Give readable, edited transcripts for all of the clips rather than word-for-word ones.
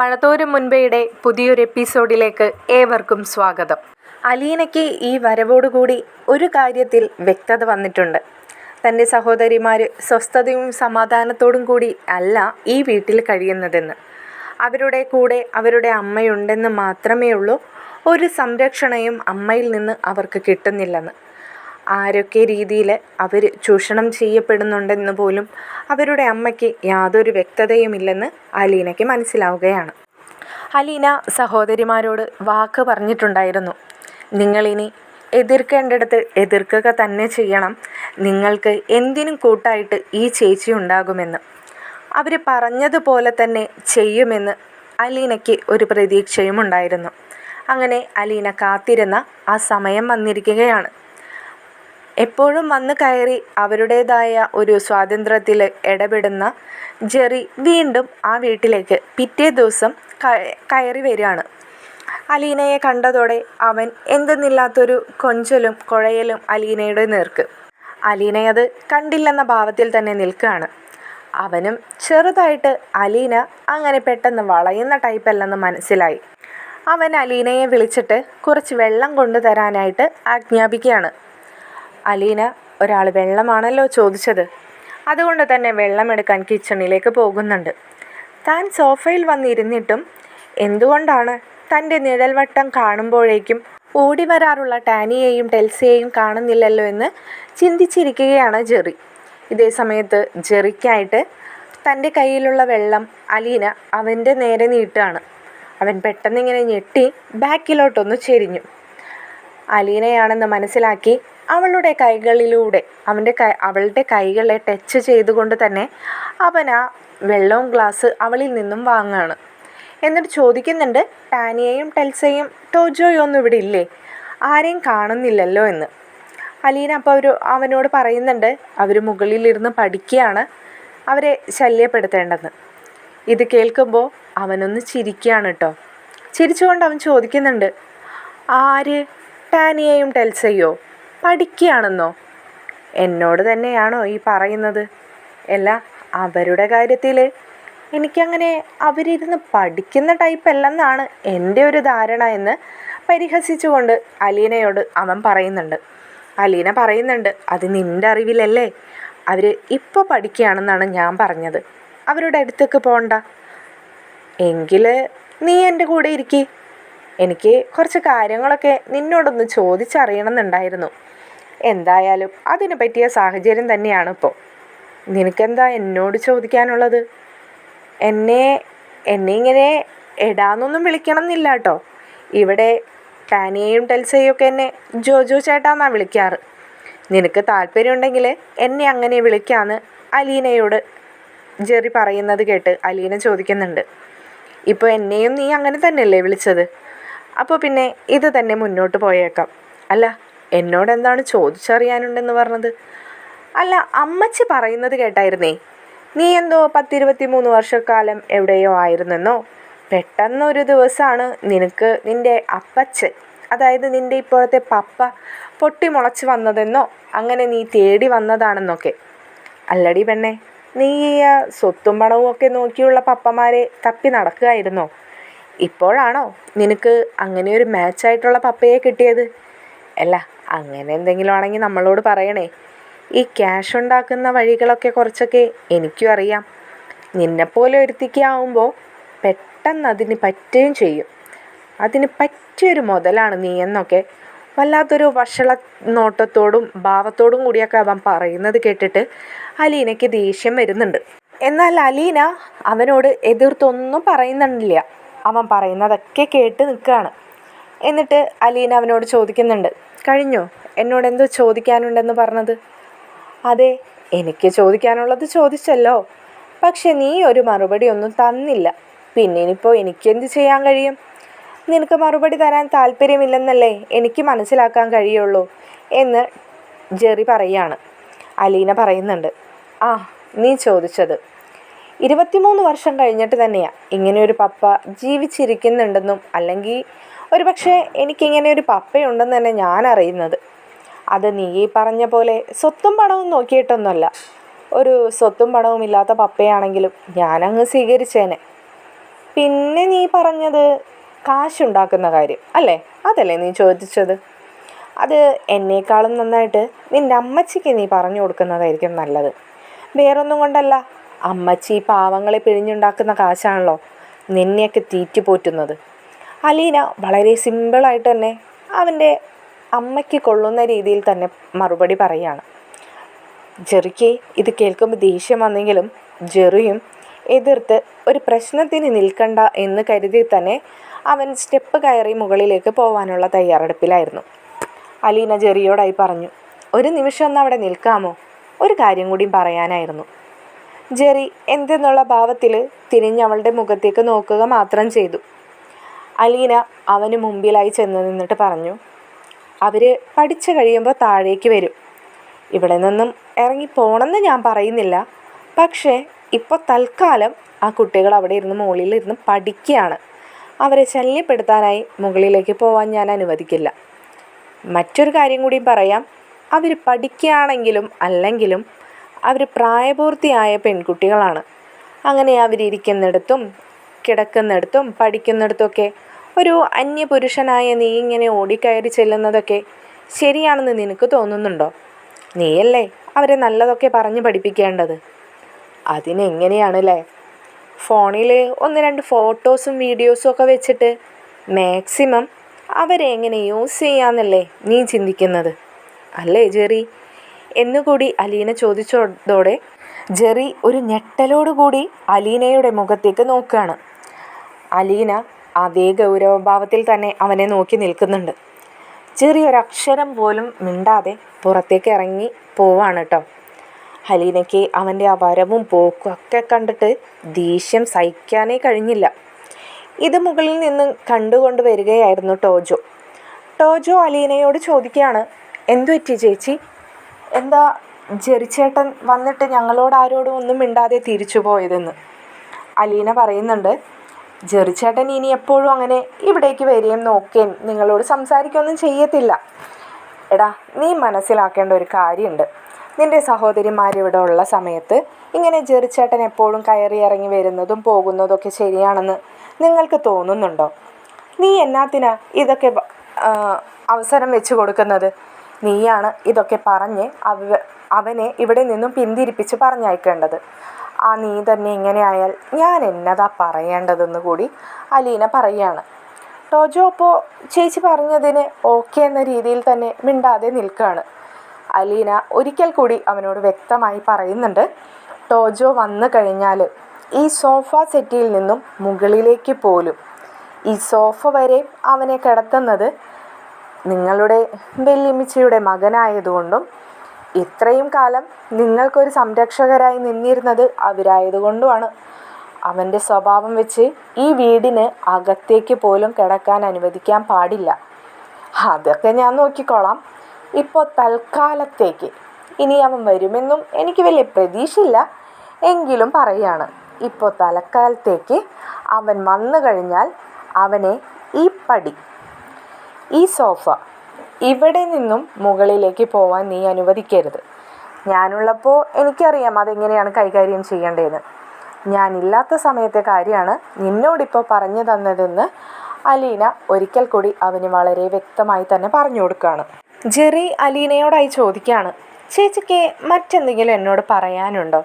മഴതോരും മുൻപേയുടെ പുതിയൊരു എപ്പിസോഡിലേക്ക് ഏവർക്കും സ്വാഗതം. അലീനയ്ക്ക് ഈ വരവോടുകൂടി ഒരു കാര്യത്തിൽ വ്യക്തത വന്നിട്ടുണ്ട്. തൻ്റെ സഹോദരിമാർ സ്വസ്ഥതയും സമാധാനത്തോടും കൂടി അല്ല ഈ വീട്ടിൽ കഴിയുന്നതെന്ന്. അവരുടെ കൂടെ അവരുടെ അമ്മയുണ്ടെന്ന് മാത്രമേ ഉള്ളൂ. ഒരു സംരക്ഷണയും അമ്മയിൽ നിന്ന് അവർക്ക് കിട്ടുന്നില്ലെന്ന്. ആരൊക്കെ രീതിയിൽ അവർ ചൂഷണം ചെയ്യപ്പെടുന്നുണ്ടെന്ന് പോലും അവരുടെ അമ്മയ്ക്ക് യാതൊരു വ്യക്തതയുമില്ലെന്ന് അലീനയ്ക്ക് മനസ്സിലാവുകയാണ്. അലീന സഹോദരിമാരോട് വാക്ക് പറഞ്ഞിട്ടുണ്ടായിരുന്നു, നിങ്ങളിനി എതിർക്കേണ്ടടുത്ത് എതിർക്കുക തന്നെ ചെയ്യണം, നിങ്ങൾക്ക് എന്തിനും കൂട്ടായിട്ട് ഈ ചേച്ചി ഉണ്ടാകുമെന്ന്. അവർ പറഞ്ഞതുപോലെ തന്നെ ചെയ്യുമെന്ന് അലീനയ്ക്ക് ഒരു പ്രതീക്ഷയും ഉണ്ടായിരുന്നു. അങ്ങനെ അലീന കാത്തിരുന്ന ആ സമയം വന്നിരിക്കുകയാണ്. എപ്പോഴും വന്ന് കയറി അവരുടേതായ ഒരു സ്വാതന്ത്ര്യത്തിൽ ഇടപെടുന്ന ജെറി വീണ്ടും ആ വീട്ടിലേക്ക് പിറ്റേ ദിവസം കയറി വരികയാണ്. അലീനയെ കണ്ടതോടെ അവൻ എന്തെന്നില്ലാത്തൊരു കൊഞ്ചലും കുഴയലും അലീനയുടെ നേർക്ക്. അലീനയത് കണ്ടില്ലെന്ന ഭാവത്തിൽ തന്നെ നിൽക്കുകയാണ്. അവനും ചെറുതായിട്ട് അലീന അങ്ങനെ പെട്ടെന്ന് വളയുന്ന ടൈപ്പല്ലെന്ന് മനസ്സിലായി. അവൻ അലീനയെ വിളിച്ചിട്ട് കുറച്ച് വെള്ളം കൊണ്ടുതരാനായിട്ട് ആജ്ഞാപിക്കുകയാണ്. അലീന, ഒരാൾ വെള്ളമാണല്ലോ ചോദിച്ചത്, അതുകൊണ്ട് തന്നെ വെള്ളമെടുക്കാൻ കിച്ചണിലേക്ക് പോകുന്നുണ്ട്. താൻ സോഫയിൽ വന്നിരുന്നിട്ടും എന്തുകൊണ്ടാണ് തൻ്റെ നിഴൽവട്ടം കാണുമ്പോഴേക്കും ഓടി വരാറുള്ള ടാനിയെയും ടെൽസിയെയും കാണുന്നില്ലല്ലോ എന്ന് ചിന്തിച്ചിരിക്കുകയാണ് ജെറി. ഇതേ സമയത്ത് ജെറിക്കായിട്ട് തൻ്റെ കയ്യിലുള്ള വെള്ളം അലീന അവൻ്റെ നേരെ നീട്ടുകയാണ്. അവൻ പെട്ടെന്നിങ്ങനെ ഞെട്ടി ബാക്കിലോട്ടൊന്ന് ചെരിഞ്ഞു. അലീനയാണെന്ന് മനസ്സിലാക്കി അവളുടെ കൈകളിലൂടെ അവളുടെ കൈകളെ ടച്ച് ചെയ്തുകൊണ്ട് തന്നെ അവൻ ആ വെള്ളവും ഗ്ലാസ് അവളിൽ നിന്നും വാങ്ങുകയാണ്. എന്നിട്ട് ചോദിക്കുന്നുണ്ട്, ടാനിയയും ടെൽസയും ടോജോയും ഒന്നും ഇവിടെ ഇല്ലേ, ആരെയും കാണുന്നില്ലല്ലോ എന്ന്. അലീന അപ്പോൾ അവനോട് പറയുന്നുണ്ട്, അവർ മുകളിലിരുന്ന് പഠിക്കുകയാണ്, അവരെ ശല്യപ്പെടുത്തേണ്ടെന്ന്. ഇത് കേൾക്കുമ്പോൾ അവനൊന്ന് ചിരിക്കുകയാണ് കേട്ടോ. ചിരിച്ചുകൊണ്ട് അവൻ ചോദിക്കുന്നുണ്ട്, ആര്, ടാനിയയും ടെൽസയോ പഠിക്കുകയാണെന്നോ? എന്നോട് തന്നെയാണോ ഈ പറയുന്നത്? അല്ല, അവരുടെ കാര്യത്തിൽ എനിക്കങ്ങനെ അവരിരുന്ന് പഠിക്കുന്ന ടൈപ്പല്ലെന്നാണ് എൻ്റെ ഒരു ധാരണ എന്ന് പരിഹസിച്ചുകൊണ്ട് അലീനയോട് അവൻ പറയുന്നുണ്ട്. അലീന പറയുന്നുണ്ട്, അത് നിൻ്റെ അറിവിലല്ലേ, അവർ ഇപ്പോൾ പഠിക്കുകയാണെന്നാണ് ഞാൻ പറഞ്ഞത്, അവരുടെ അടുത്തേക്ക് പോകണ്ട. എങ്കിൽ നീ എൻ്റെ കൂടെ ഇരിക്കി, എനിക്ക് കുറച്ച് കാര്യങ്ങളൊക്കെ നിന്നോടൊന്ന് ചോദിച്ചറിയണമെന്നുണ്ടായിരുന്നു. എന്തായാലും അതിന് പറ്റിയ സാഹചര്യം തന്നെയാണ് ഇപ്പോൾ. നിനക്കെന്താ എന്നോട് ചോദിക്കാനുള്ളത്? എന്നെ ഇങ്ങനെ എടാന്നൊന്നും വിളിക്കണം എന്നില്ല കേട്ടോ. ഇവിടെ ടാനിയയും ടെൽസയും ഒക്കെ എന്നെ ജോജോ ചേട്ടാന്നാണ് വിളിക്കാറ്. നിനക്ക് താല്പര്യമുണ്ടെങ്കിൽ എന്നെ അങ്ങനെ വിളിക്കാമെന്ന് അലീനയോട് ജെറി പറയുന്നത് കേട്ട് അലീന ചോദിക്കുന്നുണ്ട്, ഇപ്പോൾ എന്നെയും നീ അങ്ങനെ തന്നെയല്ലേ വിളിച്ചത്? അപ്പോൾ പിന്നെ ഇത് തന്നെ മുന്നോട്ട് പോയേക്കാം. അല്ല, എന്നോട് എന്താണ് ചോദിച്ചറിയാനുണ്ടെന്ന് പറഞ്ഞത്? അല്ല, അമ്മച്ചി പറയുന്നത് കേട്ടായിരുന്നേ, നീ എന്തോ 10-23 വർഷക്കാലം എവിടെയോ ആയിരുന്നെന്നോ, പെട്ടെന്നൊരു ദിവസമാണ് നിനക്ക് നിൻ്റെ അപ്പച്ചൻ, അതായത് നിൻ്റെ ഇപ്പോഴത്തെ പപ്പ പൊട്ടിമുളച്ച് വന്നതെന്നോ, അങ്ങനെ നീ തേടി വന്നതാണെന്നൊക്കെ. അല്ലടി പെണ്ണെ, നീ സ്വത്തും പണവും ഒക്കെ നോക്കിയുള്ള പപ്പമാരെ തപ്പി നടക്കുകയായിരുന്നോ? ഇപ്പോഴാണോ നിനക്ക് അങ്ങനെ ഒരു മാച്ചായിട്ടുള്ള പപ്പയെ കിട്ടിയത്? അല്ല, അങ്ങനെ എന്തെങ്കിലും ആണെങ്കിൽ നമ്മളോട് പറയണേ. ഈ ക്യാഷ് ഉണ്ടാക്കുന്ന വഴികളൊക്കെ കുറച്ചൊക്കെ എനിക്കും അറിയാം. നിന്നെപ്പോലെ ഒരുത്തിക്കാവുമ്പോൾ പെട്ടെന്ന് അതിന് പറ്റുകയും ചെയ്യും. അതിന് പറ്റിയൊരു മുതലാണ് നീ എന്നൊക്കെ വല്ലാത്തൊരു വഷള നോട്ടത്തോടും ഭാവത്തോടും കൂടിയൊക്കെ അവൻ പറയുന്നത് കേട്ടിട്ട് അലീനയ്ക്ക് ദേഷ്യം വരുന്നുണ്ട്. എന്നാൽ അലീന അവനോട് എതിർത്തൊന്നും പറയുന്നില്ല. അവൻ പറയുന്നതൊക്കെ കേട്ട് നിൽക്കുകയാണ്. എന്നിട്ട് അലീന അവനോട് ചോദിക്കുന്നുണ്ട്, കഴിഞ്ഞോ എന്നോട് എന്തോ ചോദിക്കാനുണ്ടെന്ന് പറഞ്ഞത്? അതെ, എനിക്ക് ചോദിക്കാനുള്ളത് ചോദിച്ചല്ലോ, പക്ഷെ നീ ഒരു മറുപടി ഒന്നും തന്നില്ല. പിന്നെ ഇനിയിപ്പോൾ എനിക്കെന്ത് ചെയ്യാൻ കഴിയും? നിനക്ക് മറുപടി തരാൻ താല്പര്യമില്ലെന്നല്ലേ എനിക്ക് മനസ്സിലാക്കാൻ കഴിയുള്ളൂ എന്ന് ജെറി പറയുകയാണ്. അലീന പറയുന്നുണ്ട്, ആ, നീ ചോദിച്ചത് 23 വർഷം കഴിഞ്ഞിട്ട് തന്നെയാണ് ഇങ്ങനെയൊരു പപ്പ ജീവിച്ചിരിക്കുന്നുണ്ടെന്നും, അല്ലെങ്കിൽ ഒരു പക്ഷേ എനിക്കിങ്ങനെ ഒരു പപ്പയുണ്ടെന്ന് തന്നെ ഞാൻ അറിയുന്നത്. അത് നീ ഈ പറഞ്ഞ പോലെ സ്വത്തും പണവും നോക്കിയിട്ടൊന്നുമല്ല. ഒരു സ്വത്തും പണവും ഇല്ലാത്ത പപ്പയാണെങ്കിലും ഞാനങ്ങ് സ്വീകരിച്ചേനെ. പിന്നെ നീ പറഞ്ഞത് കാശുണ്ടാക്കുന്ന കാര്യം അല്ലേ? അതല്ലേ നീ ചോദിച്ചത്? അത് എന്നേക്കാളും നന്നായിട്ട് നിൻ്റെ അമ്മച്ചിക്ക് നീ പറഞ്ഞു കൊടുക്കുന്നതായിരിക്കും നല്ലത്. വേറൊന്നും കൊണ്ടല്ല, അമ്മച്ചി പാവങ്ങളെ പിഴിഞ്ഞുണ്ടാക്കുന്ന കാശാണല്ലോ നിന്നെയൊക്കെ തീറ്റിപ്പോറ്റുന്നത്. അലീന വളരെ സിമ്പിളായിട്ട് തന്നെ അവൻ്റെ അമ്മയ്ക്ക് കൊള്ളുന്ന രീതിയിൽ തന്നെ മറുപടി പറയുകയാണ്. ജെറിക്ക് ഇത് കേൾക്കുമ്പോൾ ദേഷ്യം വന്നെങ്കിലും ജെറിയും എതിർത്ത് ഒരു പ്രശ്നത്തിന് നിൽക്കണ്ട എന്ന് കരുതി തന്നെ അവൻ സ്റ്റെപ്പ് കയറി മുകളിലേക്ക് പോകാനുള്ള തയ്യാറെടുപ്പിലായിരുന്നു. അലീന ജെറിയോടായി പറഞ്ഞു, ഒരു നിമിഷം ഒന്ന് അവിടെ നിൽക്കാമോ? ഒരു കാര്യം കൂടി പറയാനായിരുന്നു. ജെറി എന്തെന്നുള്ള ഭാവത്തിൽ തിരിഞ്ഞവളുടെ മുഖത്തേക്ക് നോക്കുക മാത്രം ചെയ്തു. അലീന അവന് മുമ്പിലായി ചെന്ന് നിന്നിട്ട് പറഞ്ഞു, അവർ പഠിച്ചു കഴിയുമ്പോൾ താഴേക്ക് വരും. ഇവിടെ നിന്നും ഇറങ്ങിപ്പോണമെന്ന് ഞാൻ പറയുന്നില്ല, പക്ഷേ ഇപ്പോൾ തൽക്കാലം ആ കുട്ടികൾ അവിടെ ഇരുന്ന് മുകളിലിരുന്ന് പഠിക്കുകയാണ്. അവരെ ശല്യപ്പെടുത്താനായി മുകളിലേക്ക് പോകാൻ ഞാൻ അനുവദിക്കില്ല. മറ്റൊരു കാര്യം കൂടിയും പറയാം, അവർ പഠിക്കുകയാണെങ്കിലും അല്ലെങ്കിലും അവർ പ്രായപൂർത്തിയായ പെൺകുട്ടികളാണ്. അങ്ങനെ അവരിയ്ക്കുന്നിടത്തും കിടക്കുന്നിടത്തും പഠിക്കുന്നിടത്തൊക്കെ ഒരു അന്യപുരുഷനായ നീ ഇങ്ങനെ ഓടിക്കയറി ചെല്ലുന്നതൊക്കെ ശരിയാണെന്ന് നിനക്ക് തോന്നുന്നുണ്ടോ? നീയല്ലേ അവരെ നല്ലതൊക്കെ പറഞ്ഞ് പഠിപ്പിക്കേണ്ടത്. അതിനെങ്ങനെയാണല്ലേ ഫോണിൽ 1-2 ഫോട്ടോസും വീഡിയോസും ഒക്കെ വെച്ചിട്ട് മാക്സിമം അവരെ എങ്ങനെ യൂസ് ചെയ്യാമെന്നല്ലേ നീ ചിന്തിക്കുന്നത് അല്ലേ ജെറി എന്നുകൂടി അലീന ചോദിച്ചതോടെ ജെറി ഒരു ഞെട്ടലോടുകൂടി അലീനയുടെ മുഖത്തേക്ക് നോക്കുകയാണ്. അലീന അതേ ഗൗരവഭാവത്തിൽ തന്നെ അവനെ നോക്കി നിൽക്കുന്നുണ്ട്. ജെറി ഒരക്ഷരം പോലും മിണ്ടാതെ പുറത്തേക്ക് ഇറങ്ങി പോവാണ് കേട്ടോ. അലീനയ്ക്ക് അവൻ്റെ ആ വരവും പോക്കും ഒക്കെ കണ്ടിട്ട് ദേഷ്യം സഹിക്കാനേ കഴിഞ്ഞില്ല. ഇത് മുകളിൽ നിന്ന് കണ്ടുകൊണ്ട് വരികയായിരുന്നു ടോജോ. ടോജോ അലീനയോട് ചോദിക്കുകയാണ്, എന്തു പറ്റി ചേച്ചി? എന്താ ജെറിച്ചേട്ടൻ വന്നിട്ട് ഞങ്ങളോട് ആരോടും ഒന്നും മിണ്ടാതെ തിരിച്ചു പോയതെന്ന്. അലീന പറയുന്നുണ്ട്, ജെറിച്ചേട്ടൻ ഇനി എപ്പോഴും അങ്ങനെ ഇവിടേക്ക് വരികയും നോക്കുകയും നിങ്ങളോട് സംസാരിക്കുകയൊന്നും ചെയ്യത്തില്ല. എടാ, നീ മനസ്സിലാക്കേണ്ട ഒരു കാര്യമുണ്ട്. നിൻ്റെ സഹോദരിമാരിവിടെ ഉള്ള സമയത്ത് ഇങ്ങനെ ജെറിച്ചേട്ടൻ എപ്പോഴും കയറി ഇറങ്ങി വരുന്നതും പോകുന്നതൊക്കെ ശരിയാണെന്ന് നിങ്ങൾക്ക് തോന്നുന്നുണ്ടോ? നീ എന്നാത്തിനാ ഇതൊക്കെ അവസരം വെച്ച് കൊടുക്കുന്നത്? നീയാണ് ഇതൊക്കെ പറഞ്ഞ് അവനെ ഇവിടെ നിന്നും പിന്തിരിപ്പിച്ച് പറഞ്ഞയക്കേണ്ടത്. ആ നീ തന്നെ ഇങ്ങനെ ആയാൽ ഞാൻ എന്നതാ പറയേണ്ടതെന്ന് കൂടി അലീന പറയുകയാണ്. ടോജോ അപ്പോൾ ചേച്ചി പറഞ്ഞതിന് ഓക്കെ എന്ന രീതിയിൽ തന്നെ മിണ്ടാതെ നിൽക്കുകയാണ്. അലീന ഒരിക്കൽ കൂടി അവനോട് വ്യക്തമായി പറയുന്നുണ്ട്, ടോജോ വന്നു കഴിഞ്ഞാൽ ഈ സോഫ സെറ്റിൽ നിന്നും മുകളിലേക്ക് പോലും ഈ സോഫ വരെ അവനെ കിടത്തുന്നത് നിങ്ങളുടെ വല്യമ്മച്ചിയുടെ മകനായതുകൊണ്ടും ഇത്രയും കാലം നിങ്ങൾക്കൊരു സംരക്ഷകരായി നിന്നിരുന്നത് അവരായതുകൊണ്ടുമാണ്. അവൻ്റെ സ്വഭാവം വെച്ച് ഈ വീടിന് അകത്തേക്ക് പോലും കിടക്കാൻ അനുവദിക്കാൻ പാടില്ല. അതൊക്കെ ഞാൻ നോക്കിക്കോളാം. ഇപ്പോൾ തൽക്കാലത്തേക്ക്, ഇനി അവൻ വരുമെന്നും എനിക്ക് വലിയ പ്രതീക്ഷയില്ല, എങ്കിലും പറയുകയാണ്, ഇപ്പോൾ തൽക്കാലത്തേക്ക് അവൻ വന്നു കഴിഞ്ഞാൽ അവനെ ഈ പടി, ഈ സോഫ ഇവിടെ നിന്നും മുകളിലേക്ക് പോവാൻ നീ അനുവദിക്കരുത്. ഞാനുള്ളപ്പോൾ എനിക്കറിയാം അതെങ്ങനെയാണ് കൈകാര്യം ചെയ്യേണ്ടതെന്ന്. ഞാനില്ലാത്ത സമയത്തെ കാര്യമാണ് നിന്നോടിപ്പോൾ പറഞ്ഞു തന്നതെന്ന് അലീന ഒരിക്കൽ കൂടി അവന് വളരെ വ്യക്തമായി തന്നെ പറഞ്ഞു കൊടുക്കുകയാണ്. ജെറി അലീനയോടായി ചോദിക്കുകയാണ്, ചേച്ചിക്ക് മറ്റെന്തെങ്കിലും എന്നോട് പറയാനുണ്ടോ?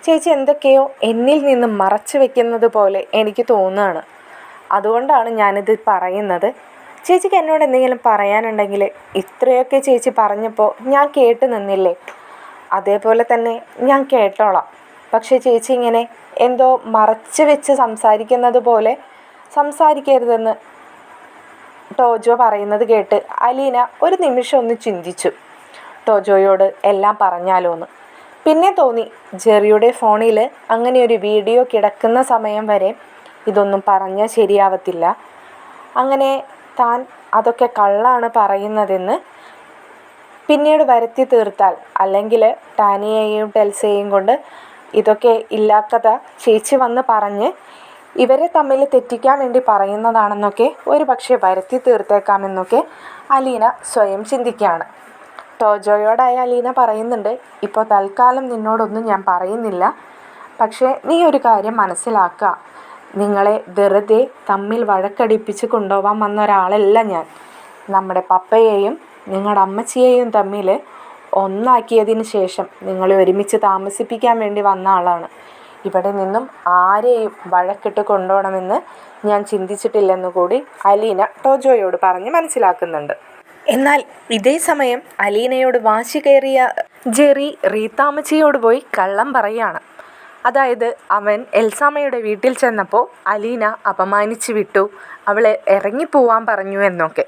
ചേച്ചി എന്തൊക്കെയോ എന്നിൽ നിന്ന് മറച്ചു വെക്കുന്നത് പോലെ എനിക്ക് തോന്നുകയാണ്. അതുകൊണ്ടാണ് ഞാനിത് പറയുന്നത്. ചേച്ചിക്ക് എന്നോട് എന്തെങ്കിലും പറയാനുണ്ടെങ്കിൽ ഇത്രയൊക്കെ ചേച്ചി പറഞ്ഞപ്പോൾ ഞാൻ കേട്ട് നിന്നില്ലേ, അതേപോലെ തന്നെ ഞാൻ കേട്ടോളാം. പക്ഷേ ചേച്ചി ഇങ്ങനെ എന്തോ മറച്ചു വെച്ച് സംസാരിക്കുന്നത് പോലെ സംസാരിക്കരുതെന്ന് ടോജോ പറയുന്നത് കേട്ട് അലീന ഒരു നിമിഷം ഒന്ന് ചിന്തിച്ചു, ടോജോയോട് എല്ലാം പറഞ്ഞാലോ എന്ന്. പിന്നെ തോന്നി ജെറിയുടെ ഫോണിൽ അങ്ങനെ ഒരു വീഡിയോ കിടക്കുന്ന സമയം വരെ ഇതൊന്നും പറഞ്ഞാൽ ശരിയാവത്തില്ല, അങ്ങനെ താൻ അതൊക്കെ കള്ളാണ് പറയുന്നതെന്ന് പിന്നീട് വരുത്തി തീർത്താൽ, അല്ലെങ്കിൽ ടാനിയെയും ടെൽസയെയും കൊണ്ട് ഇതൊക്കെ ഇല്ലാക്കഥ ചേച്ചി വന്ന് പറഞ്ഞ് ഇവരെ തമ്മിൽ തെറ്റിക്കാൻ വേണ്ടി പറയുന്നതാണെന്നൊക്കെ ഒരു പക്ഷേ വരുത്തി തീർത്തേക്കാമെന്നൊക്കെ അലീന സ്വയം ചിന്തിക്കുകയാണ്. ടോജോയോടായ അലീന പറയുന്നുണ്ട്, ഇപ്പോൾ തൽക്കാലം നിന്നോടൊന്നും ഞാൻ പറയുന്നില്ല, പക്ഷേ നീ ഒരു കാര്യം മനസ്സിലാക്കുക, നിങ്ങളെ വെറുതെ തമ്മിൽ വഴക്കടിപ്പിച്ച് കൊണ്ടുപോകാൻ വന്ന ഒരാളല്ല ഞാൻ. നമ്മുടെ പപ്പയെയും നിങ്ങളുടെ അമ്മച്ചിയെയും തമ്മിൽ ഒന്നാക്കിയതിന് ശേഷം നിങ്ങളെ ഒരുമിച്ച് താമസിപ്പിക്കാൻ വേണ്ടി വന്ന ആളാണ്. ഇവിടെ നിന്നും ആരെയും വഴക്കിട്ട് കൊണ്ടുപോകണമെന്ന് ഞാൻ ചിന്തിച്ചിട്ടില്ലെന്ന് കൂടി അലീന ടോജോയോട് പറഞ്ഞ് മനസ്സിലാക്കുന്നുണ്ട്. എന്നാൽ ഇതേ സമയം അലീനയോട് വാശി കയറിയ ജെറി റീത്താമ്മച്ചിയോട് പോയി കള്ളം പറയുകയാണ്. അതായത് അവൻ എൽസാമ്മയുടെ വീട്ടിൽ ചെന്നപ്പോൾ അലീന അപമാനിച്ച് വിട്ടു, അവളെ ഇറങ്ങിപ്പോവാൻ പറഞ്ഞു എന്നൊക്കെ.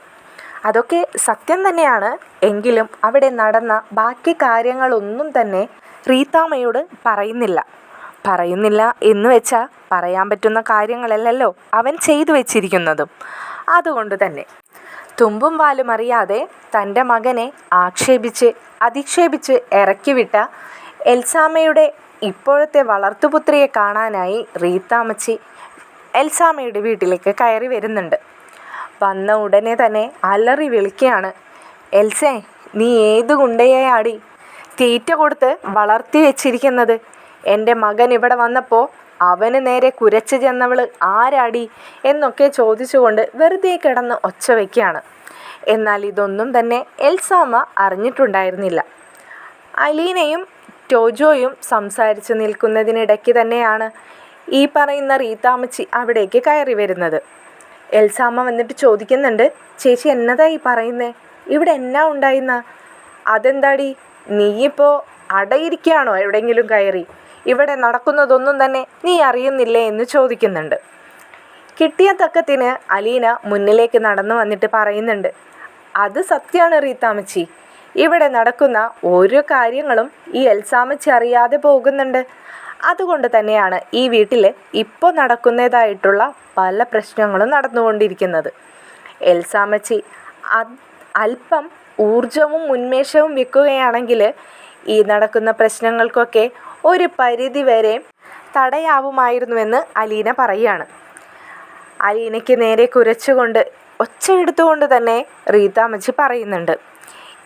അതൊക്കെ സത്യം തന്നെയാണ്. എങ്കിലും അവിടെ നടന്ന ബാക്കി കാര്യങ്ങളൊന്നും തന്നെ റീത്താമ്മയോട് പറയുന്നില്ല എന്ന് വെച്ചാൽ പറയാൻ പറ്റുന്ന കാര്യങ്ങളല്ലല്ലോ അവൻ ചെയ്തു വെച്ചിരിക്കുന്നതും. അതുകൊണ്ട് തന്നെ തുമ്പും വാലും അറിയാതെ തൻ്റെ മകനെ അധിക്ഷേപിച്ച് ഇറക്കിവിട്ട എൽസാമ്മയുടെ ഇപ്പോഴത്തെ വളർത്തുപുത്രിയെ കാണാനായി റീത്താമ്മച്ചി എൽസാമ്മയുടെ വീട്ടിലേക്ക് കയറി വരുന്നുണ്ട്. വന്ന ഉടനെ തന്നെ അലറി വിളിക്കുകയാണ്, എൽസേ, നീ ഏത് ഗുണ്ടയാടി തീറ്റ കൊടുത്ത് വളർത്തി വെച്ചിരിക്കുന്നത്? എൻ്റെ മകൻ ഇവിടെ വന്നപ്പോൾ അവന് നേരെ കുരച്ച് ചെന്നവൾ ആരാടി എന്നൊക്കെ ചോദിച്ചുകൊണ്ട് വെറുതെ കിടന്ന് ഒച്ച വയ്ക്കുകയാണ്. എന്നാൽ ഇതൊന്നും തന്നെ എൽസാമ്മ അറിഞ്ഞിട്ടുണ്ടായിരുന്നില്ല. അലീനയും ടോജോയും സംസാരിച്ച് നിൽക്കുന്നതിനിടയ്ക്ക് തന്നെയാണ് ഈ പറയുന്ന റീത്താമ്മച്ചി അവിടേക്ക് കയറി വരുന്നത്. എൽസാമ്മ വന്നിട്ട് ചോദിക്കുന്നുണ്ട്, ചേച്ചി എന്നതാ ഈ പറയുന്നേ? ഇവിടെ എന്നാ ഉണ്ടായിരുന്ന? അതെന്താടി നീയിപ്പോൾ അടയിരിക്കുകയാണോ എവിടെയെങ്കിലും കയറി? ഇവിടെ നടക്കുന്നതൊന്നും തന്നെ നീ അറിയുന്നില്ലേ എന്ന് ചോദിക്കുന്നുണ്ട്. കിട്ടിയ തക്കത്തിന് അലീന മുന്നിലേക്ക് നടന്നു വന്നിട്ട് പറയുന്നുണ്ട്, അത് സത്യമാണ് റീത്താമ്മച്ചി, ഇവിടെ നടക്കുന്ന ഓരോ കാര്യങ്ങളും ഈ എൽസാമ്മച്ചി അറിയാതെ പോകുന്നുണ്ട്. അതുകൊണ്ട് തന്നെയാണ് ഈ വീട്ടിൽ ഇപ്പോൾ നടക്കുന്നതായിട്ടുള്ള പല പ്രശ്നങ്ങളും നടന്നുകൊണ്ടിരിക്കുന്നത്. എൽസാമ്മച്ചി അല്പം ഊർജവും ഉന്മേഷവും വെക്കുകയാണെങ്കിൽ ഈ നടക്കുന്ന പ്രശ്നങ്ങൾക്കൊക്കെ ഒരു പരിധി വരെ തടയാവുമായിരുന്നുവെന്ന് അലീന പറയുകയാണ്. അലീനയ്ക്ക് നേരെ കുരച്ചുകൊണ്ട് ഒച്ചയെടുത്തുകൊണ്ട് തന്നെ റീത്താമ്മച്ചി പറയുന്നുണ്ട്,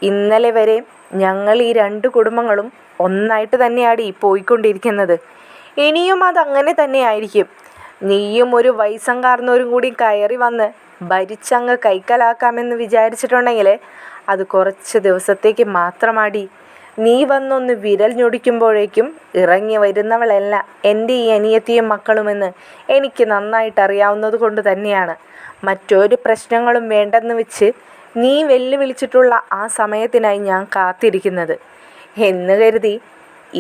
ഇന്നലെ വരെ ഞങ്ങൾ ഈ രണ്ട് കുടുംബങ്ങളും ഒന്നായിട്ട് തന്നെയാണ് ഈ പോയിക്കൊണ്ടിരിക്കുന്നത്. ഇനിയും അതങ്ങനെ തന്നെയായിരിക്കും. നീയും ഒരു വയസ്സം കാർന്നവരും കൂടി കയറി വന്ന് ഭരിച്ചങ്ങ് കൈക്കലാക്കാമെന്ന് വിചാരിച്ചിട്ടുണ്ടെങ്കിൽ അത് കുറച്ച് ദിവസത്തേക്ക് മാത്രമാടി. നീ വന്നൊന്ന് വിരൽ ഞൊടിക്കുമ്പോഴേക്കും ഇറങ്ങി വരുന്നവളല്ല എൻ്റെ ഈ അനിയത്തിയും മക്കളുമെന്ന് എനിക്ക് നന്നായിട്ട് അറിയാവുന്നത് കൊണ്ട് തന്നെയാണ് മറ്റൊരു പ്രശ്നങ്ങളും വേണ്ടെന്ന് വെച്ച് നീ വെല്ലുവിളിച്ചിട്ടുള്ള ആ സമയത്തിനായി ഞാൻ കാത്തിരിക്കുന്നത് എന്ന് കരുതി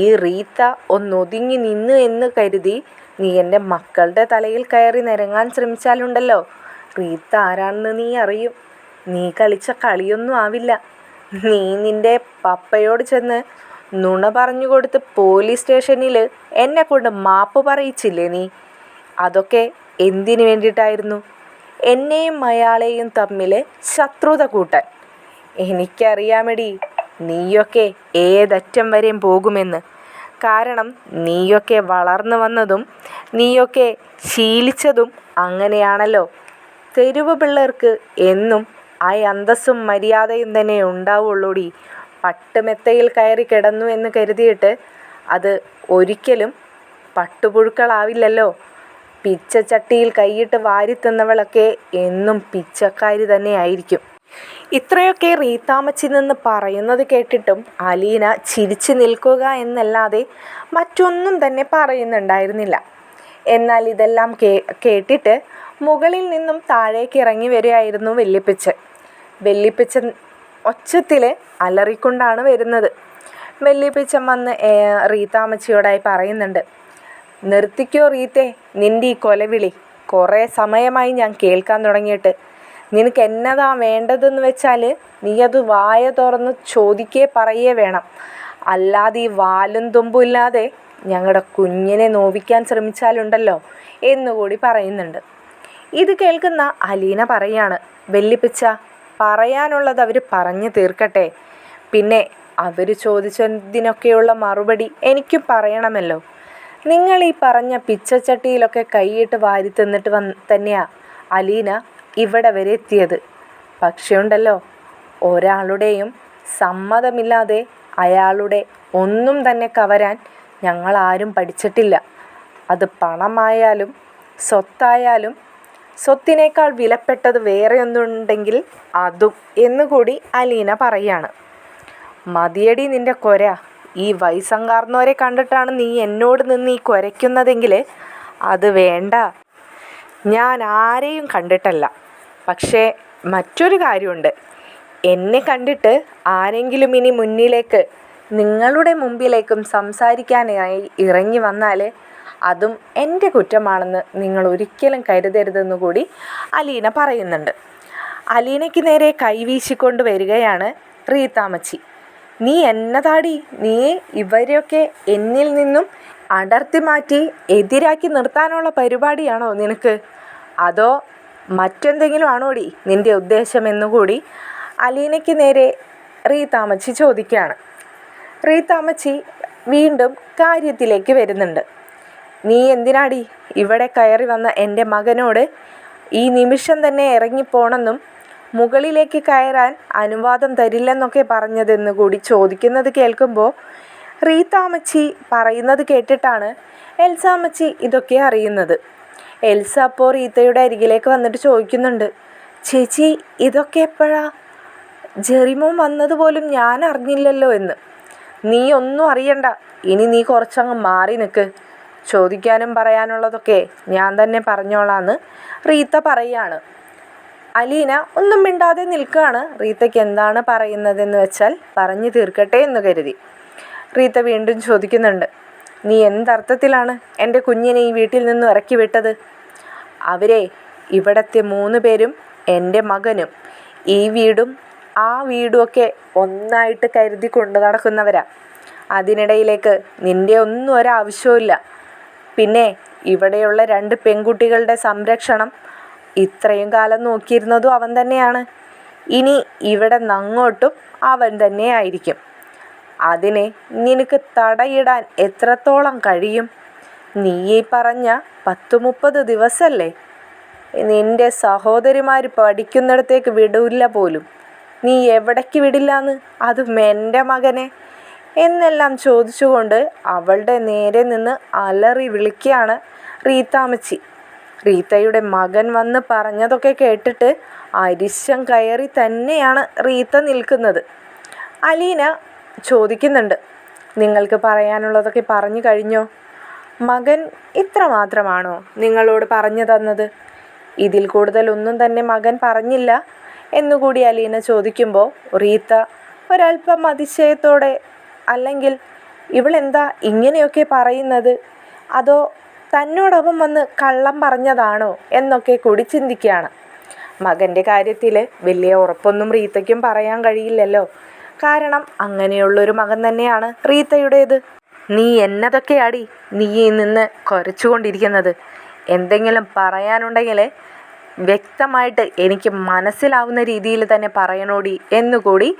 ഈ റീത്ത ഒന്നൊതുങ്ങി നിന്നു എന്ന് കരുതി നീ എൻ്റെ മക്കളുടെ തലയിൽ കയറി നിരങ്ങാൻ ശ്രമിച്ചാലുണ്ടല്ലോ, റീത്ത ആരാണെന്ന് നീ അറിയും. നീ കളിച്ച കളിയൊന്നും ആവില്ല. നീ നിൻ്റെ പപ്പയോട് ചെന്ന് നുണ പറഞ്ഞു കൊടുത്ത് പോലീസ് സ്റ്റേഷനിൽ എന്നെ കൊണ്ട് മാപ്പ് പറയിച്ചില്ലേ നീ? അതൊക്കെ എന്തിനു വേണ്ടിയിട്ടായിരുന്നു? എന്നെയും അയാളെയും തമ്മിൽ ശത്രുത കൂട്ടാൻ. എനിക്കറിയാമെടി നീയൊക്കെ ഏതറ്റം വരെയും പോകുമെന്ന്. കാരണം നീയൊക്കെ വളർന്നു വന്നതും നീയൊക്കെ ശീലിച്ചതും അങ്ങനെയാണല്ലോ. തെരുവ് പിള്ളേർക്ക് എന്നും ആ അന്തസ്സും മര്യാദയും തന്നെ ഉണ്ടാവുള്ളൂടി. പട്ടുമെത്തയിൽ കയറി കിടന്നു എന്ന് കരുതിയിട്ട് അത് ഒരിക്കലും പട്ടുപുഴുക്കളാവില്ലല്ലോ. പിച്ചച്ചട്ടിയിൽ കൈയിട്ട് വാരി തിന്നവളൊക്കെ എന്നും പിച്ചക്കാരി തന്നെയായിരിക്കും. ഇത്രയൊക്കെ റീത്താമ്മച്ചി നിന്ന് പറയുന്നത് കേട്ടിട്ടും അലീന ചിരിച്ചു നിൽക്കുക എന്നല്ലാതെ മറ്റൊന്നും തന്നെ പറയുന്നുണ്ടായിരുന്നില്ല. എന്നാൽ ഇതെല്ലാം കേട്ടിട്ട് മുകളിൽ നിന്നും താഴേക്ക് ഇറങ്ങി വരികയായിരുന്നു വെല്ലിപ്പിച്ചൻ ഒച്ചത്തിൽ അലറിക്കൊണ്ടാണ് വരുന്നത്. വെല്ലിപ്പിച്ചൻ വന്ന് റീത്താമ്മച്ചിയോടായി പറയുന്നുണ്ട്, നിർത്തിക്കോ റീത്തേ നിൻ്റെ ഈ കൊലവിളി. കുറേ സമയമായി ഞാൻ കേൾക്കാൻ തുടങ്ങിയിട്ട്. നിനക്ക് എന്നതാ വേണ്ടതെന്ന് വെച്ചാൽ നീ അത് വായ തുറന്ന് ചോദിക്കേ പറയേ വേണം. അല്ലാതെ ഈ വാലും തുമ്പും ഇല്ലാതെ ഞങ്ങളുടെ കുഞ്ഞിനെ നോവിക്കാൻ ശ്രമിച്ചാലുണ്ടല്ലോ എന്നുകൂടി പറയുന്നുണ്ട്. ഇത് കേൾക്കുന്ന അലീന പറയാണ്, വെല്ലിപ്പിച്ച പറയാനുള്ളത് അവർ പറഞ്ഞു തീർക്കട്ടെ. പിന്നെ അവർ ചോദിച്ചതിനൊക്കെയുള്ള മറുപടി എനിക്കും പറയണമല്ലോ. നിങ്ങൾ ഈ പറഞ്ഞ പിച്ചച്ചട്ടിയിലൊക്കെ കൈയിട്ട് വാരി തിന്നിട്ട് തന്നെയാണ് അലീന ഇവിടെ വരെ എത്തിയത്. പക്ഷേ ഉണ്ടല്ലോ, ഒരാളുടെയും സമ്മതമില്ലാതെ അയാളുടെ ഒന്നും തന്നെ കവരാൻ ഞങ്ങളാരും പഠിച്ചിട്ടില്ല. അത് പണമായാലും സ്വത്തായാലും സ്വത്തിനേക്കാൾ വിലപ്പെട്ടത് വേറെ ഒന്നുണ്ടെങ്കിൽ അതും എന്നുകൂടി അലീന പറയാണ്. മതിയടി നിൻ്റെ കൊര. ഈ വയസ്സങ്കാർന്നവരെ കണ്ടിട്ടാണ് നീ എന്നോട് നിന്ന് ഈ കുരയ്ക്കുന്നതെങ്കിൽ അത് വേണ്ട. ഞാൻ ആരെയും കണ്ടിട്ടല്ല. പക്ഷേ മറ്റൊരു കാര്യമുണ്ട്. എന്നെ കണ്ടിട്ട് ആരെങ്കിലും ഇനി മുന്നിലേക്ക് നിങ്ങളുടെ മുമ്പിലേക്കും സംസാരിക്കാനായി ഇറങ്ങി വന്നാൽ അതും എൻ്റെ കുറ്റമാണെന്ന് നിങ്ങൾ ഒരിക്കലും കരുതരുതെന്നു കൂടി അലീന പറയുന്നുണ്ട്. അലീനയ്ക്ക് നേരെ കൈവീശിക്കൊണ്ട് വരികയാണ് റീത്താമ്മച്ചി. നീ എന്നതാടി, നീ ഇവരെയൊക്കെ എന്നിൽ നിന്നും അടർത്തി മാറ്റി എതിരാക്കി നിർത്താനുള്ള പരിപാടിയാണോ നിനക്ക്? അതോ മറ്റെന്തെങ്കിലും ആണോടി നിൻ്റെ ഉദ്ദേശമെന്നുകൂടി അലീനയ്ക്ക് നേരെ റീത്താമ്മച്ചി ചോദിക്കുകയാണ്. റീത്താമ്മച്ചി വീണ്ടും കാര്യത്തിലേക്ക് വരുന്നുണ്ട്. നീ എന്തിനാടി ഇവിടെ കയറി വന്ന എൻ്റെ മകനോട് ഈ നിമിഷം തന്നെ ഇറങ്ങിപ്പോണെന്നും മുകളിലേക്ക് കയറാൻ അനുവാദം തരില്ലെന്നൊക്കെ പറഞ്ഞതെന്ന് കൂടി ചോദിക്കുന്നത് കേൾക്കുമ്പോൾ റീത്താമ്മച്ചി പറയുന്നത് കേട്ടിട്ടാണ് എൽസാമ്മച്ചി ഇതൊക്കെ അറിയുന്നത്. എൽസ അപ്പോൾ റീത്തയുടെ അരികിലേക്ക് വന്നിട്ട് ചോദിക്കുന്നുണ്ട്, ചേച്ചി ഇതൊക്കെ എപ്പോഴാ? ജെറിമോൻ വന്നതുപോലും ഞാൻ അറിഞ്ഞില്ലല്ലോ എന്ന്. നീ ഒന്നും അറിയണ്ട, ഇനി നീ കുറച്ചങ്ങ് മാറി നിൽക്ക്. ചോദിക്കാനും പറയാനുള്ളതൊക്കെ ഞാൻ തന്നെ പറഞ്ഞോളാന്ന് റീത്ത പറയാണ്. അലീന ഒന്നും മിണ്ടാതെ നിൽക്കുകയാണ്. റീത്തയ്ക്ക് എന്താണ് പറയുന്നതെന്ന് വെച്ചാൽ പറഞ്ഞു തീർക്കട്ടെ എന്ന് കരുതി. റീത്ത വീണ്ടും ചോദിക്കുന്നുണ്ട്, നീ എന്തർത്ഥത്തിലാണ് എൻ്റെ കുഞ്ഞിനെ ഈ വീട്ടിൽ നിന്നും ഇറക്കി വിട്ടത്? അവരെ ഇവിടത്തെ 3 പേരും എൻ്റെ മകനും ഈ വീടും ആ വീടുമൊക്കെ ഒന്നായിട്ട് കരുതി കൊണ്ടു നടക്കുന്നവരാ. അതിനിടയിലേക്ക് നിൻ്റെ ഒന്നും ഒരാവശ്യവുമില്ല. പിന്നെ ഇവിടെയുള്ള 2 പെൺകുട്ടികളുടെ സംരക്ഷണം ഇത്രയും കാലം നോക്കിയിരുന്നതും അവൻ തന്നെയാണ്. ഇനി ഇവിടെ നങ്ങോട്ടും അവൻ തന്നെ ആയിരിക്കും. അതിനെ നിനക്ക് തടയിടാൻ എത്രത്തോളം കഴിയും? നീ ഈ പറഞ്ഞ 10-30 ദിവസമല്ലേ? നിൻ്റെ സഹോദരിമാർ പഠിക്കുന്നിടത്തേക്ക് വിടില്ല പോലും. നീ എവിടേക്ക് വിടില്ലാന്ന്? അതും എൻ്റെ മകനെ എന്നെല്ലാം ചോദിച്ചുകൊണ്ട് അവളുടെ നേരെ നിന്ന് അലറി വിളിക്കുകയാണ് റീത്താമ്മച്ചി. റീത്തയുടെ മകൻ വന്ന് പറഞ്ഞതൊക്കെ കേട്ടിട്ട് അരിശം കയറി തന്നെയാണ് റീത്ത നിൽക്കുന്നത്. അലീന ചോദിക്കുന്നുണ്ട്, നിങ്ങൾക്ക് പറയാനുള്ളതൊക്കെ പറഞ്ഞു കഴിഞ്ഞോ? മകൻ ഇത്ര മാത്രമാണോ നിങ്ങളോട് പറഞ്ഞു തന്നത്? ഇതിൽ കൂടുതലൊന്നും തന്നെ മകൻ പറഞ്ഞില്ല എന്നുകൂടി അലീന ചോദിക്കുമ്പോൾ റീത്ത ഒരല്പം അതിശയത്തോടെ, അല്ലെങ്കിൽ ഇവളെന്താ ഇങ്ങനെയൊക്കെ പറയുന്നത്, അതോ തന്നോടൊപ്പം വന്ന് കള്ളം പറഞ്ഞതാണോ എന്നൊക്കെ കൂടി ചിന്തിക്കുകയാണ്. മകൻ്റെ കാര്യത്തിൽ വലിയ ഉറപ്പൊന്നും റീത്തയ്ക്കും പറയാൻ കഴിയില്ലല്ലോ. കാരണം അങ്ങനെയുള്ളൊരു മകൻ തന്നെയാണ് റീത്തയുടേത്. നീ എന്നതൊക്കെയാടി നീ നിന്ന് കുരച്ചുകൊണ്ടിരിക്കുന്നത്? എന്തെങ്കിലും പറയാനുണ്ടെങ്കിൽ വ്യക്തമായിട്ട് എനിക്ക് മനസ്സിലാവുന്ന രീതിയിൽ തന്നെ പറയണോടി എന്നുകൂടി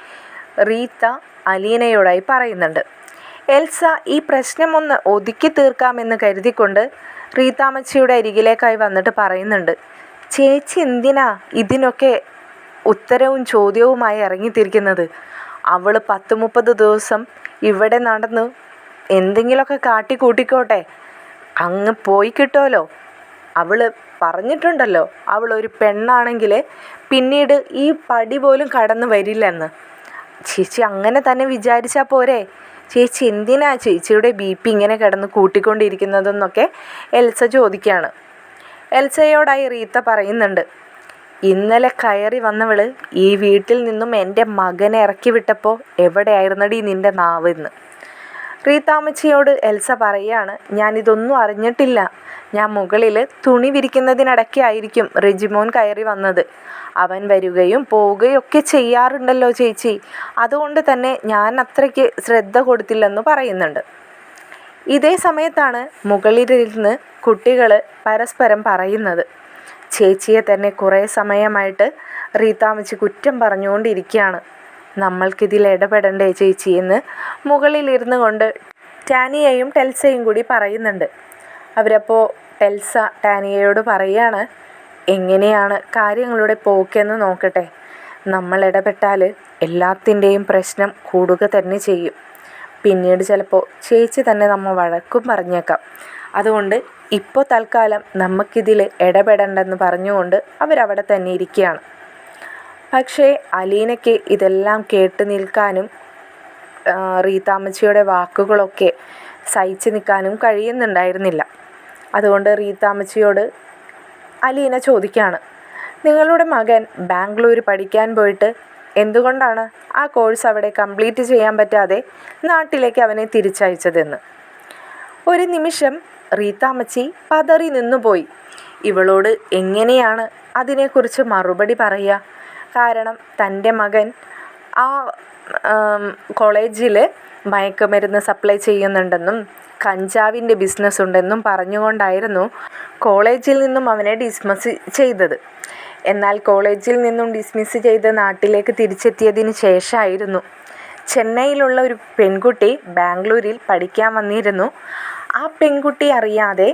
റീത്ത അലീനയോടായി പറയുന്നുണ്ട്. എൽസ ഈ പ്രശ്നമൊന്ന് ഒതുക്കി തീർക്കാമെന്ന് കരുതിക്കൊണ്ട് റീത്താമ്മച്ചിയുടെ അരികിലേക്കായി വന്നിട്ട് പറയുന്നുണ്ട്, ചേച്ചി എന്തിനാ ഇതിനൊക്കെ ഉത്തരവും ചോദ്യവുമായി ഇറങ്ങിത്തിരിക്കുന്നത്? അവൾ 10-30 ദിവസം ഇവിടെ നടന്ന് എന്തെങ്കിലുമൊക്കെ കാട്ടിക്കൂട്ടിക്കോട്ടെ, അങ്ങ് പോയി കിട്ടുമല്ലോ. അവൾ പറഞ്ഞിട്ടുണ്ടല്ലോ അവൾ ഒരു പെണ്ണാണെങ്കിൽ പിന്നീട് ഈ പടി പോലും കടന്നു വരില്ലെന്ന്. ചേച്ചി അങ്ങനെ തന്നെ വിചാരിച്ചാൽ പോരെ? ചേച്ചി എന്തിനാ ചേച്ചിയുടെ BP ഇങ്ങനെ കിടന്ന് കൂട്ടിക്കൊണ്ടിരിക്കുന്നതെന്നൊക്കെ എൽസ ചോദിക്കുകയാണ്. എൽസയോടായി റീത്ത പറയുന്നുണ്ട്, ഇന്നലെ കയറി വന്നവൾ ഈ വീട്ടിൽ നിന്നും എൻ്റെ മകനെ ഇറക്കി വിട്ടപ്പോൾ എവിടെയായിരുന്നടി നിൻ്റെ നാവ് എന്ന്. റീത്താമ്മച്ചിയോട് എൽസ പറയുകയാണ്, ഞാനിതൊന്നും അറിഞ്ഞിട്ടില്ല. ഞാൻ മുകളിൽ തുണി വിരിക്കുന്നതിനിടയ്ക്കായിരിക്കും റെജിമോൻ കയറി വന്നത്. അവൻ വരികയും പോവുകയും ഒക്കെ ചെയ്യാറുണ്ടല്ലോ ചേച്ചി, അതുകൊണ്ട് തന്നെ ഞാൻ അത്രയ്ക്ക് ശ്രദ്ധ കൊടുത്തില്ലെന്ന് പറയുന്നുണ്ട്. ഇതേ സമയത്താണ് മുകളിലിരുന്ന് കുട്ടികൾ പരസ്പരം പറയുന്നത്. ചേച്ചിയെ തന്നെ കുറേ സമയമായിട്ട് റീത്താമ്മച്ചി കുറ്റം പറഞ്ഞുകൊണ്ടിരിക്കുകയാണ്. നമ്മൾക്കിതിൽ ഇടപെടണ്ടേ ചേച്ചി എന്ന് മുകളിലിരുന്ന് കൊണ്ട് ടാനിയയും ടെൽസയും കൂടി പറയുന്നുണ്ട്. അവരപ്പോൾ ടെൽസ ടാനിയയോട് പറയുകയാണ്, എങ്ങനെയാണ് കാര്യങ്ങളുടെ പോക്കെന്ന് നോക്കട്ടെ. നമ്മൾ ഇടപെട്ടാൽ എല്ലാത്തിൻ്റെയും പ്രശ്നം കൂടുക തന്നെ ചെയ്യും. പിന്നീട് ചിലപ്പോൾ ചേച്ചി തന്നെ നമ്മൾ വഴക്കും പറഞ്ഞേക്കാം. അതുകൊണ്ട് ഇപ്പോൾ തൽക്കാലം നമുക്കിതിൽ ഇടപെടണ്ടെന്ന് പറഞ്ഞുകൊണ്ട് അവരവിടെ തന്നെ ഇരിക്കുകയാണ്. പക്ഷേ അലീനയ്ക്ക് ഇതെല്ലാം കേട്ട് നിൽക്കാനും റീത്താമ്മച്ചിയുടെ വാക്കുകളൊക്കെ സഹിച്ച് നിൽക്കാനും കഴിയുന്നുണ്ടായിരുന്നില്ല. അതുകൊണ്ട് റീത്താമ്മച്ചിയോട് അലീന ചോദിക്കുകയാണ്, നിങ്ങളുടെ മകൻ ബാംഗ്ലൂർ പഠിക്കാൻ പോയിട്ട് എന്തുകൊണ്ടാണ് ആ കോഴ്സ് അവിടെ കംപ്ലീറ്റ് ചെയ്യാൻ പറ്റാതെ നാട്ടിലേക്ക് അവനെ തിരിച്ചയച്ചതെന്ന്. ഒരു നിമിഷം റീത്താമ്മച്ചി പതറി നിന്നുപോയി. ഇവളോട് എങ്ങനെയാണ് അതിനെക്കുറിച്ച് മറുപടി പറയുക? കാരണം തൻ്റെ മകൻ ആ കോളേജിൽ മയക്കുമരുന്ന് സപ്ലൈ ചെയ്യുന്നുണ്ടെന്നും കഞ്ചാവിൻ്റെ ബിസിനസ് ഉണ്ടെന്നും പറഞ്ഞുകൊണ്ടായിരുന്നു കോളേജിൽ നിന്നും അവനെ ഡിസ്മിസ് ചെയ്തത്. എന്നാൽ കോളേജിൽ നിന്നും ഡിസ്മിസ് ചെയ്ത് നാട്ടിലേക്ക് തിരിച്ചെത്തിയതിന് ശേഷമായിരുന്നു ചെന്നൈയിലുള്ള ഒരു പെൺകുട്ടി ബാംഗ്ലൂരിൽ പഠിക്കാൻ വന്നിരുന്നു. ആ പെൺകുട്ടി അറിയാതെ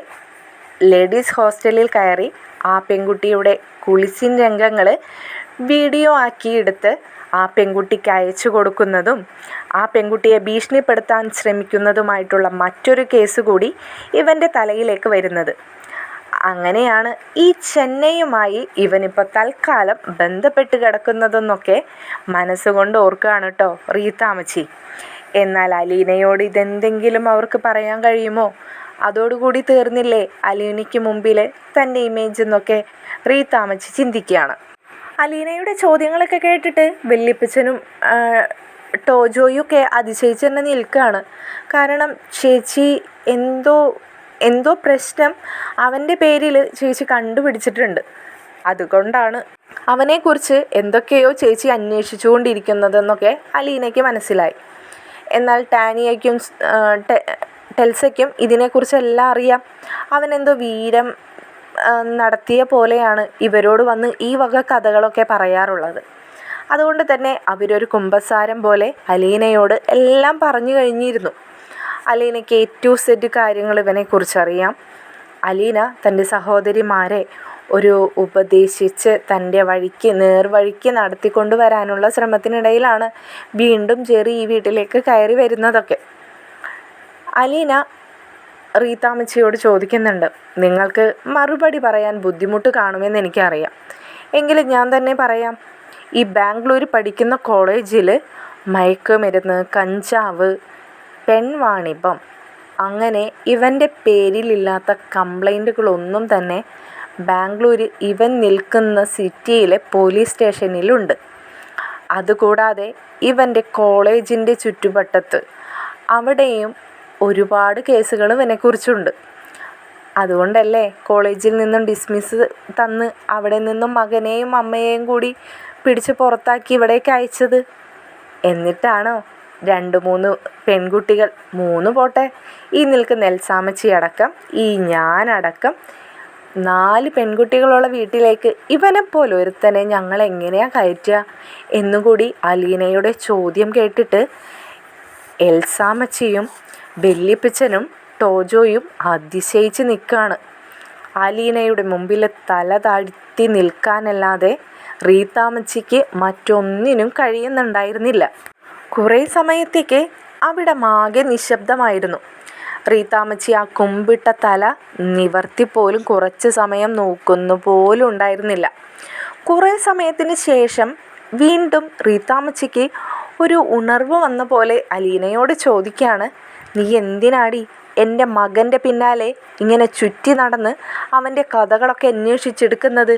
ലേഡീസ് ഹോസ്റ്റലിൽ കയറി ആ പെൺകുട്ടിയുടെ കുളിസിൻ രംഗങ്ങൾ വീഡിയോ ആക്കിയെടുത്ത് ആ പെൺകുട്ടിക്ക് അയച്ചു കൊടുക്കുന്നതും ആ പെൺകുട്ടിയെ ഭീഷണിപ്പെടുത്താൻ ശ്രമിക്കുന്നതുമായിട്ടുള്ള മറ്റൊരു കേസ് കൂടി ഇവൻ്റെ തലയിലേക്ക് വരുന്നത്. അങ്ങനെയാണ് ഈ ചെന്നൈയുമായി ഇവനിപ്പോൾ തൽക്കാലം ബന്ധപ്പെട്ട് കിടക്കുന്നതെന്നൊക്കെ മനസ്സുകൊണ്ട് ഓർക്കുകയാണ് കേട്ടോ റീത്താമ്മച്ചി. എന്നാൽ അലീനയോട് ഇതെന്തെങ്കിലും അവർക്ക് പറയാൻ കഴിയുമോ? അതോടുകൂടി തീർന്നില്ലേ അലീനയ്ക്ക് മുമ്പിൽ തൻ്റെ ഇമേജ് എന്നൊക്കെ റീത്താമ്മച്ചി ചിന്തിക്കുകയാണ്. അലീനയുടെ ചോദ്യങ്ങളൊക്കെ കേട്ടിട്ട് വല്യപ്പച്ചനും ടോജോയൊക്കെ അതിശയിച്ച് തന്നെ നിൽക്കുകയാണ്. കാരണം ചേച്ചി എന്തോ പ്രശ്നം അവൻ്റെ പേരിൽ ചേച്ചി കണ്ടുപിടിച്ചിട്ടുണ്ട്. അതുകൊണ്ടാണ് അവനെക്കുറിച്ച് എന്തൊക്കെയോ ചേച്ചി അന്വേഷിച്ചുകൊണ്ടിരിക്കുന്നതെന്നൊക്കെ അലീനയ്ക്ക് മനസ്സിലായി. എന്നാൽ ടാനിയയ്ക്കും ടെൽസയ്ക്കും ഇതിനെക്കുറിച്ചെല്ലാം അറിയാം. അവനെന്തോ വീരം നടത്തിയ പോലെയാണ് ഇവരോട് വന്ന് ഈ വക കഥകളൊക്കെ പറയാറുള്ളത്. അതുകൊണ്ട് തന്നെ അവരൊരു കുമ്പസാരം പോലെ അലീനയോട് എല്ലാം പറഞ്ഞു കഴിഞ്ഞിരുന്നു. അലീനയ്ക്ക് A to Z കാര്യങ്ങൾ ഇവനെക്കുറിച്ചറിയാം. അലീന തൻ്റെ സഹോദരിമാരെ ഒരു ഉപദേശിച്ച് തൻ്റെ നേർവഴിക്ക് നടത്തിക്കൊണ്ട് വരാനുള്ള ശ്രമത്തിനിടയിലാണ് വീണ്ടും ജെറി ഈ വീട്ടിലേക്ക് കയറി വരുന്നതൊക്കെ. അലീന റീത്താമ്മച്ചിയോട് ചോദിക്കുന്നുണ്ട്, നിങ്ങൾക്ക് മറുപടി പറയാൻ ബുദ്ധിമുട്ട് കാണുമെന്ന് എനിക്കറിയാം, എങ്കിലും ഞാൻ തന്നെ പറയാം. ഈ ബാംഗ്ലൂർ പഠിക്കുന്ന കോളേജിൽ മയക്കുമരുന്ന്, കഞ്ചാവ്, പെൺവാണിഭം അങ്ങനെ ഇവൻ്റെ പേരിലില്ലാത്ത കംപ്ലൈൻറ്റുകളൊന്നും തന്നെ ബാംഗ്ലൂർ ഇവൻ നിൽക്കുന്ന സിറ്റിയിലെ പോലീസ് സ്റ്റേഷനിലുണ്ട്. അതുകൂടാതെ ഇവൻ്റെ കോളേജിൻ്റെ ചുറ്റുവട്ടത്ത് അവിടെയും ഒരുപാട് കേസുകൾ ഇവനെക്കുറിച്ചുണ്ട്. അതുകൊണ്ടല്ലേ കോളേജിൽ നിന്നും ഡിസ്മിസ് തന്ന് അവിടെ നിന്നും മകനെയും അമ്മയെയും കൂടി പിടിച്ച് പുറത്താക്കി ഇവിടേക്ക് അയച്ചത്. എന്നിട്ടാണോ 2-3 പെൺകുട്ടികൾ, 3 പോട്ടെ, ഈ നിൽക്കുന്ന എൽസാമ്മച്ചി അടക്കം ഈ ഞാനടക്കം 4 പെൺകുട്ടികളുള്ള വീട്ടിലേക്ക് ഇവനെപ്പോലെ ഒരുത്തനെ ഞങ്ങൾ എങ്ങനെയാണ് കയറ്റുക എന്നുകൂടി അലീനയുടെ ചോദ്യം കേട്ടിട്ട് എൽസാമ്മച്ചിയും വല്യപ്പച്ചനും ടോജോയും അതിശയിച്ച് നിൽക്കുകയാണ്. അലീനയുടെ മുമ്പിൽ തല താഴ്ത്തി നിൽക്കാനല്ലാതെ റീത്താമ്മച്ചിക്ക് മറ്റൊന്നിനും കഴിയുന്നുണ്ടായിരുന്നില്ല. കുറേ സമയത്തേക്ക് അവിടെ ആകെ നിശബ്ദമായിരുന്നു. റീത്താമ്മച്ചി ആ കുമ്പിട്ട തല നിവർത്തിപ്പോലും കുറച്ച് സമയം നോക്കുന്നു പോലും ഉണ്ടായിരുന്നില്ല. കുറേ സമയത്തിന് ശേഷം വീണ്ടും റീത്താമ്മച്ചിക്ക് ഒരു ഉണർവ് വന്ന പോലെ അലീനയോട് ചോദിക്കുകയാണ്, നീ എന്തിനാടി എൻ്റെ മകൻ്റെ പിന്നാലെ ഇങ്ങനെ ചുറ്റി നടന്ന് അവൻ്റെ കഥകളൊക്കെ അന്വേഷിച്ചെടുക്കുന്നത്?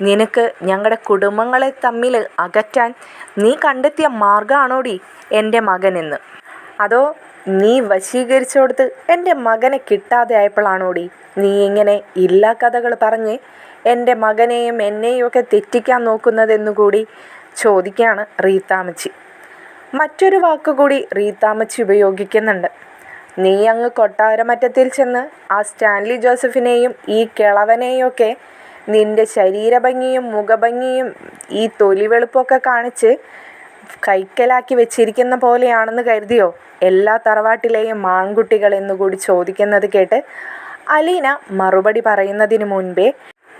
നിനക്ക് ഞങ്ങളുടെ കുടുംബങ്ങളെ തമ്മിൽ അകറ്റാൻ നീ കണ്ടെത്തിയ മാർഗ്ഗമാണോടി എൻ്റെ മകനെന്ന്? അതോ നീ വശീകരിച്ചോടുത്ത് എൻ്റെ മകനെ കിട്ടാതെ ആയപ്പോഴാണോടി നീ ഇങ്ങനെ ഇല്ലാ കഥകൾ പറഞ്ഞ് എൻ്റെ മകനെയും എന്നെയും ഒക്കെ തെറ്റിക്കാൻ നോക്കുന്നതെന്നുകൂടി ചോദിക്കുകയാണ് റീത്താമ്മച്ചി. മറ്റൊരു വാക്കുകൂടി റീത്താമ്മച്ചി ഉപയോഗിക്കുന്നുണ്ട്. നീ അങ്ങ് കൊട്ടാരമറ്റത്തിൽ ചെന്ന് ആ സ്റ്റാൻലി ജോസഫിനെയും ഈ കിളവനെയും ഒക്കെ നിൻ്റെ ശരീരഭംഗിയും മുഖഭംഗിയും ഈ തൊലി വെളുപ്പൊക്കെ കാണിച്ച് കൈക്കലാക്കി വെച്ചിരിക്കുന്ന പോലെയാണെന്ന് കരുതിയോ എല്ലാ തറവാട്ടിലെയും ആൺകുട്ടികൾ എന്നുകൂടി ചോദിക്കുന്നത് കേട്ട് അലീന മറുപടി പറയുന്നതിന് മുൻപേ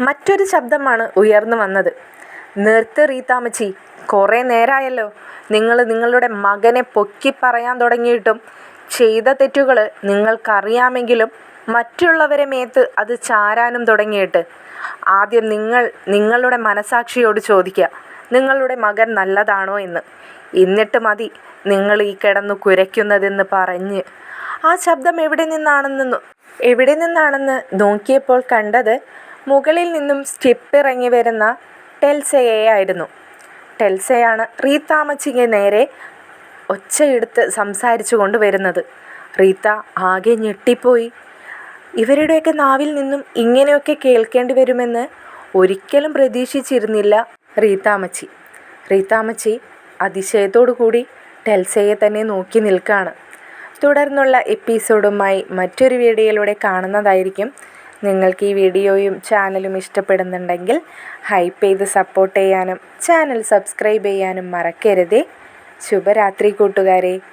മറ്റൊരു ശബ്ദമാണ് ഉയർന്നു വന്നത്. നിർത്ത് റീത്താമ്മച്ചി, കുറേ നേരമായല്ലോ നിങ്ങൾ നിങ്ങളുടെ മകനെ പൊക്കി പറയാൻ തുടങ്ങിയിട്ടും ചെയ്ത തെറ്റുകൾ നിങ്ങൾക്കറിയാമെങ്കിലും മറ്റുള്ളവരെ മേത്ത് അത് ചാരാനും തുടങ്ങിയിട്ട് ആദ്യം നിങ്ങളുടെ മനസാക്ഷിയോട് ചോദിക്കുക, നിങ്ങളുടെ മകൻ നല്ലതാണോ എന്ന്. എന്നിട്ട് മതി നിങ്ങൾ ഈ കിടന്നു കുരയ്ക്കുന്നതെന്ന് പറഞ്ഞ് ആ ശബ്ദം എവിടെ നിന്നാണെന്ന് നോക്കിയപ്പോൾ കണ്ടത് മുകളിൽ നിന്നും സ്റ്റെപ്പ് ഇറങ്ങി വരുന്ന ടെൽസയെയായിരുന്നു. ടെൽസയാണ് റീത്താമ്മച്ചിക്ക് നേരെ ഒച്ചയെടുത്ത് സംസാരിച്ചു കൊണ്ട് വരുന്നത്. റീത്ത ആകെ ഞെട്ടിപ്പോയി. ഇവരുടെയൊക്കെ നാവിൽ നിന്നും ഇങ്ങനെയൊക്കെ കേൾക്കേണ്ടി വരുമെന്ന് ഒരിക്കലും പ്രതീക്ഷിച്ചിരുന്നില്ല റീത്താമ്മച്ചി. റീത്താമ്മച്ചി അതിശയത്തോടു കൂടി ടെൽസയെ തന്നെ നോക്കി നിൽക്കുകയാണ്. തുടർന്നുള്ള എപ്പിസോഡുമായി മറ്റൊരു വീഡിയോയിലൂടെ കാണുന്നതായിരിക്കും. നിങ്ങൾക്ക് ഈ വീഡിയോയും ചാനലും ഇഷ്ടപ്പെടുന്നുണ്ടെങ്കിൽ ഹൈപ്പ് ചെയ്ത് സപ്പോർട്ട് ചെയ്യാനും ചാനൽ സബ്സ്ക്രൈബ് ചെയ്യാനും മറക്കരുതേ. ശുഭരാത്രി കൂട്ടുകാരെ.